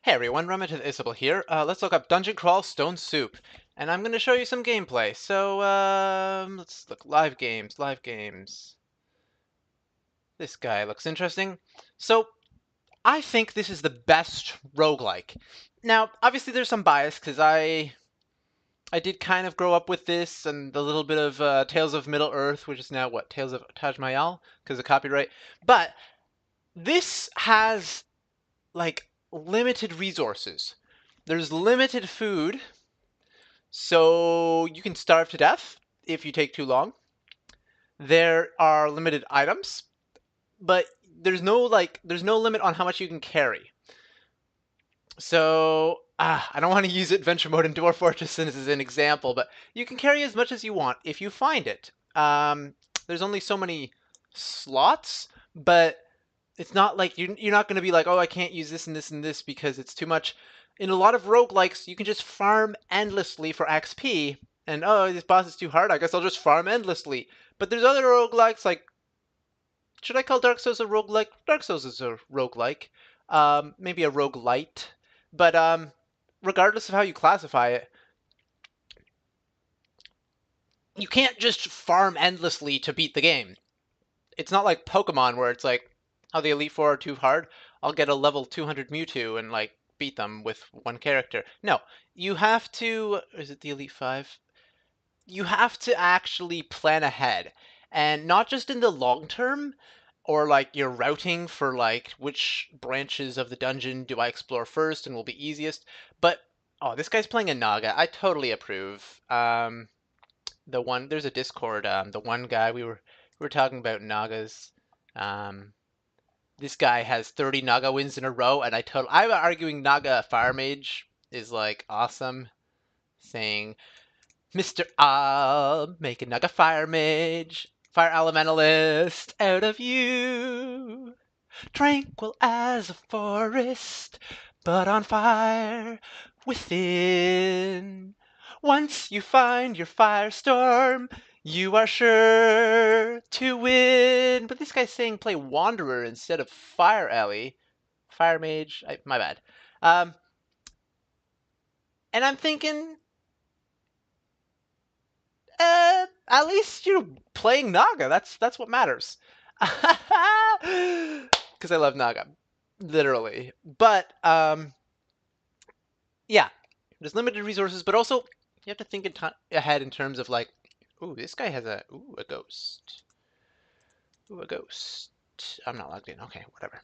Hey everyone, Remington Isabel here. Let's look up Dungeon Crawl Stone Soup, and I'm going to show you some gameplay. So, let's look. Live games, live games. This guy looks interesting. So, I think this is the best roguelike. Now, obviously there's some bias, because I did kind of grow up with this, and the little bit of Tales of Middle-earth, which is now, what, Tales of Taj Mahal, because of copyright. But, this has, like, limited resources. There's limited food, so you can starve to death if you take too long. There are limited items, but there's no limit on how much you can carry. So I don't want to use adventure mode in Dwarf Fortress as an example, but you can carry as much as you want if you find it. There's only so many slots, but it's not like you're not going to be like, oh, I can't use this and this and this because it's too much. In a lot of roguelikes, you can just farm endlessly for XP, and oh, this boss is too hard, I guess I'll just farm endlessly. But there's other roguelikes, like, should I call Dark Souls a roguelike? Dark Souls is a roguelike. Maybe a roguelite. But regardless of how you classify it, you can't just farm endlessly to beat the game. It's not like Pokemon where it's like, oh, the Elite Four are too hard. I'll get a level 200 Mewtwo and like beat them with one character. No, you have to. Is it the Elite Five? You have to actually plan ahead, and not just in the long term, or like you're routing for like which branches of the dungeon do I explore first and will be easiest. But oh, this guy's playing a Naga. I totally approve. There's a Discord. The one guy we were talking about Nagas. Um, this guy has 30 Naga wins in a row, and I'm arguing Naga Fire Mage is like awesome, saying, Mr. I'll make a Naga Fire Mage, Fire Elementalist out of you, tranquil as a forest, but on fire within. Once you find your firestorm, you are sure to win. But this guy's saying play Wanderer instead of Fire Ellie. Fire Mage, my bad. Um, and I'm thinking, at least you're playing Naga. That's what matters. Because I love Naga, literally. But yeah, there's limited resources, but also you have to think ahead in terms of like, ooh, this guy has a ghost. Ooh, a ghost. I'm not logged in. Okay, whatever.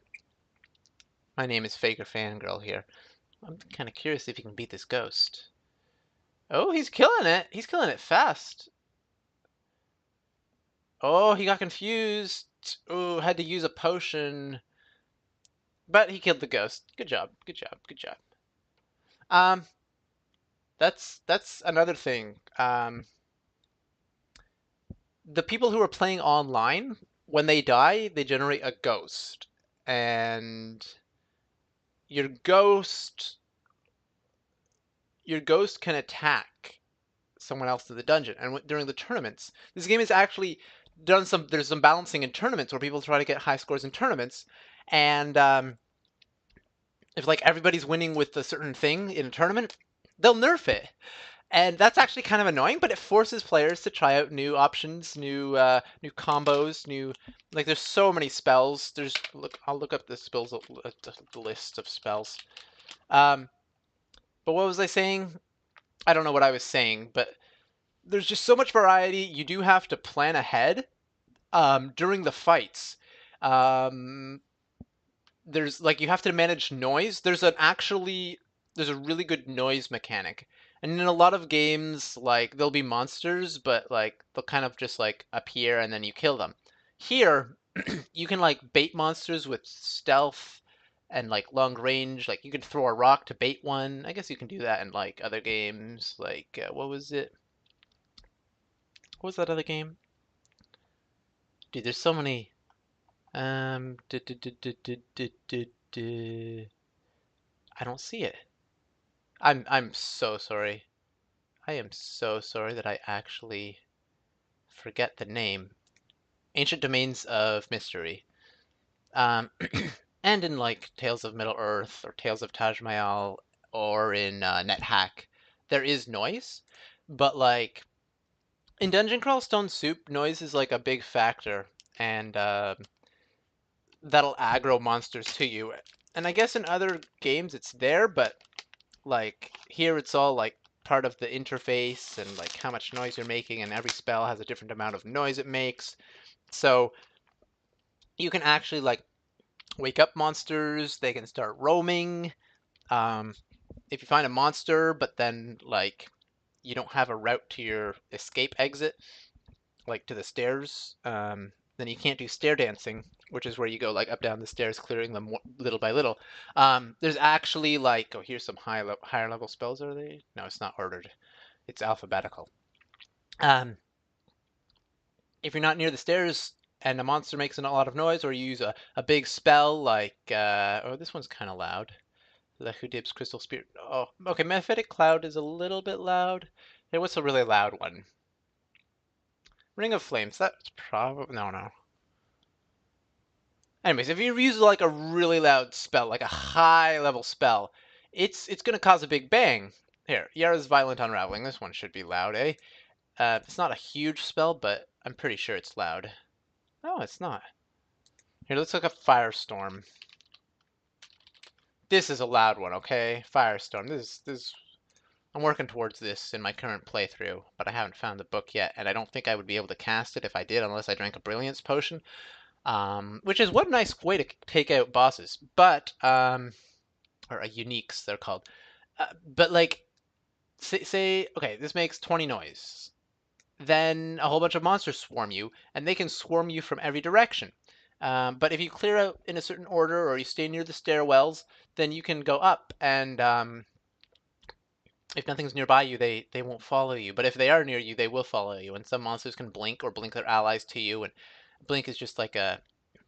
My name is Faker Fangirl here. I'm kind of curious if he can beat this ghost. Oh, he's killing it. He's killing it fast. Oh, he got confused. Oh, had to use a potion. But he killed the ghost. Good job. Good job. Good job. Um, that's another thing. The people who are playing online, when they die, they generate a ghost, and your ghost your ghost can attack someone else in the dungeon. And during the tournaments, this game is actually done some. There's some balancing in tournaments where people try to get high scores in tournaments, and if like everybody's winning with a certain thing in a tournament, they'll nerf it. And that's actually kind of annoying, but it forces players to try out new options, new combos, new like there's so many spells. I'll look up the spells the list of spells. Um, but what was I saying? I don't know what I was saying, but there's just so much variety. You do have to plan ahead during the fights. Um, there's like you have to manage noise. There's a really good noise mechanic. And in a lot of games, like there'll be monsters, but like they'll kind of just like appear and then you kill them. Here, you can like bait monsters with stealth and like long range. Like you can throw a rock to bait one. I guess you can do that in like other games. Like what was it? What was that other game? Dude, there's so many. Um, du- du- du- du- du- du- du- du- I don't see it. I'm so sorry. I am so sorry that I actually forget the name. Ancient Domains of Mystery. Um, and in like Tales of Middle Earth or Tales of Taj Mahal or in NetHack, there is noise, but like in Dungeon Crawl Stone Soup, noise is like a big factor, and that'll aggro monsters to you. And I guess in other games it's there, but like here it's all like part of the interface and like how much noise you're making, and every spell has a different amount of noise it makes. So you can actually like wake up monsters, they can start roaming. Um, if you find a monster, but then like you don't have a route to your escape exit, like to the stairs, then you can't do stair dancing, which is where you go like up down the stairs, clearing them little by little. There's actually like, oh, here's some higher level spells. Are they? No, it's not ordered. It's alphabetical. Um, if you're not near the stairs and a monster makes a lot of noise, or you use a big spell like, oh, this one's kind of loud. Lehudib's Crystal Spirit. Oh, okay. Mephitic Cloud is a little bit loud. Hey, what's a really loud one? Ring of Flames. That's probably no. Anyways, if you use like a really loud spell, like a high level spell, it's gonna cause a big bang. Here, Yara's Violent Unraveling. This one should be loud, eh? It's not a huge spell, but I'm pretty sure it's loud. No, it's not. Here, let's look up Firestorm. This is a loud one, okay? Firestorm. This. I'm working towards this in my current playthrough, but I haven't found the book yet, and I don't think I would be able to cast it if I did, unless I drank a Brilliance potion. Which is one nice way to take out bosses, but or uniques they're called. But like, say, okay, this makes 20 noise. Then a whole bunch of monsters swarm you, and they can swarm you from every direction. But if you clear out in a certain order, or you stay near the stairwells, then you can go up, and if nothing's nearby you, they won't follow you. But if they are near you, they will follow you. And some monsters can blink or blink their allies to you. And blink is just like the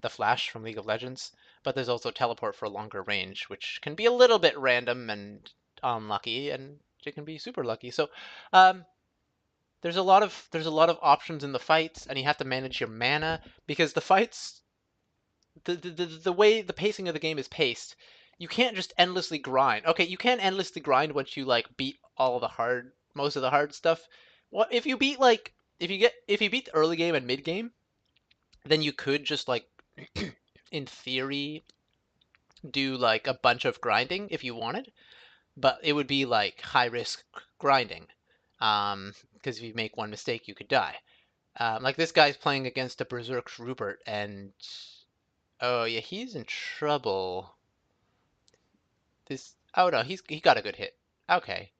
Flash from League of Legends. But there's also teleport for longer range, which can be a little bit random and unlucky, and it can be super lucky. So um, there's a lot of options in the fights, and you have to manage your mana because the fights the way the pacing of the game is paced, you can't just endlessly grind. Okay, you can endlessly grind once you like beat all the hard most of the hard stuff. What if you beat like if you beat the early game and mid game, then you could just like in theory do like a bunch of grinding if you wanted, but it would be like high risk grinding. Because if you make one mistake, you could die. Like this guy's playing against a Berserk Rupert, and oh yeah, he's in trouble. Oh no, he got a good hit. Okay,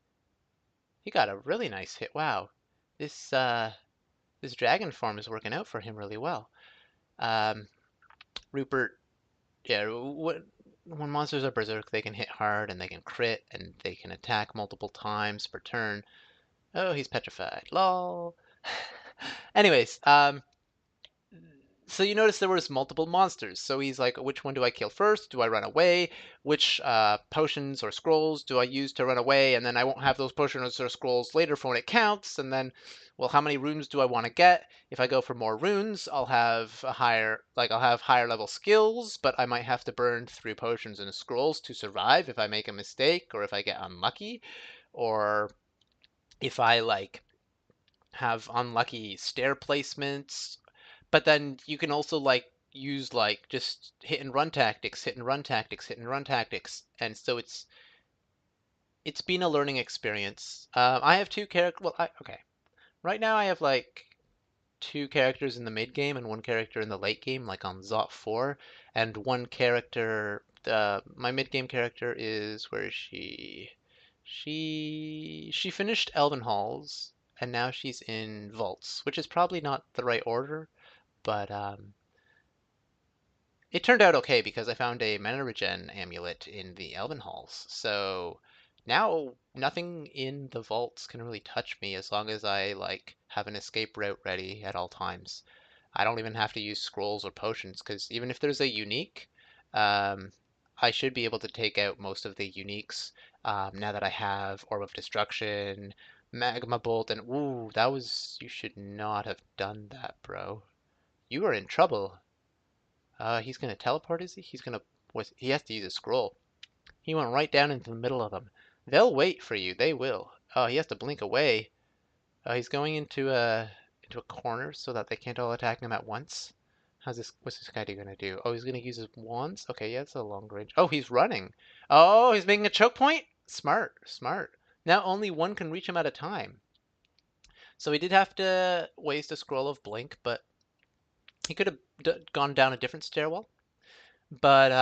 he got a really nice hit. Wow, this dragon form is working out for him really well. Um, Rupert, yeah, when monsters are berserk, they can hit hard and they can crit and they can attack multiple times per turn. Oh, he's petrified. Lol. Anyways, so you notice there was multiple monsters. So he's like, which one do I kill first? Do I run away? Which potions or scrolls do I use to run away? And then I won't have those potions or scrolls later for when it counts. And then, well, how many runes do I want to get? If I go for more runes, I'll have I'll have higher level skills, but I might have to burn through potions and scrolls to survive if I make a mistake or if I get unlucky, or if I like have unlucky stair placements. But then you can also like use like just hit and run tactics, hit and run tactics, hit and run tactics, and so it's been a learning experience. I have two characters. Well, okay. Right now I have like two characters in the mid game and one character in the late game, like on Zot 4, and one character. My mid game character is where is she? She finished Elven Halls and now she's in Vaults, which is probably not the right order, but it turned out okay because I found a mana regen amulet in the Elven Halls. So now nothing in the vaults can really touch me as long as I like have an escape route ready at all times. I don't even have to use scrolls or potions because even if there's a unique, um, I should be able to take out most of the uniques now that I have Orb of Destruction, Magma Bolt, and ooh, that was you should not have done that, bro. You are in trouble. He's gonna teleport, is he? He's gonna. Was he has to use a scroll. He went right down into the middle of them. They'll wait for you. They will. Oh, he has to blink away. He's going into a corner so that they can't all attack him at once. What's this guy gonna do? Oh, he's gonna use his wands? Okay, yeah, it's a long range. Oh, he's running. Oh, he's making a choke point? Smart, smart. Now only one can reach him at a time. So he did have to waste a scroll of blink, but he could have gone down a different stairwell. But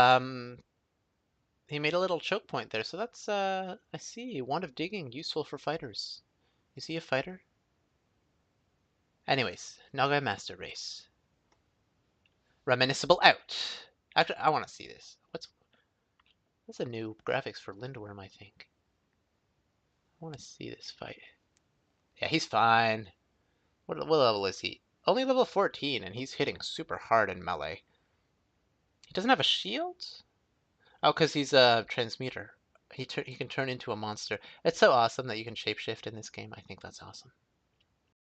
he made a little choke point there. So that's I see. Wand of digging, useful for fighters. Is he a fighter? Anyways, Naga Master Race. Reminiscible out. Actually, I want to see this. That's a new graphics for Lindworm, I think. I want to see this fight. Yeah, he's fine. What level is he? Only level 14, and he's hitting super hard in melee. He doesn't have a shield? Oh, because he's a transmuter. He can turn into a monster. It's so awesome that you can shapeshift in this game. I think that's awesome.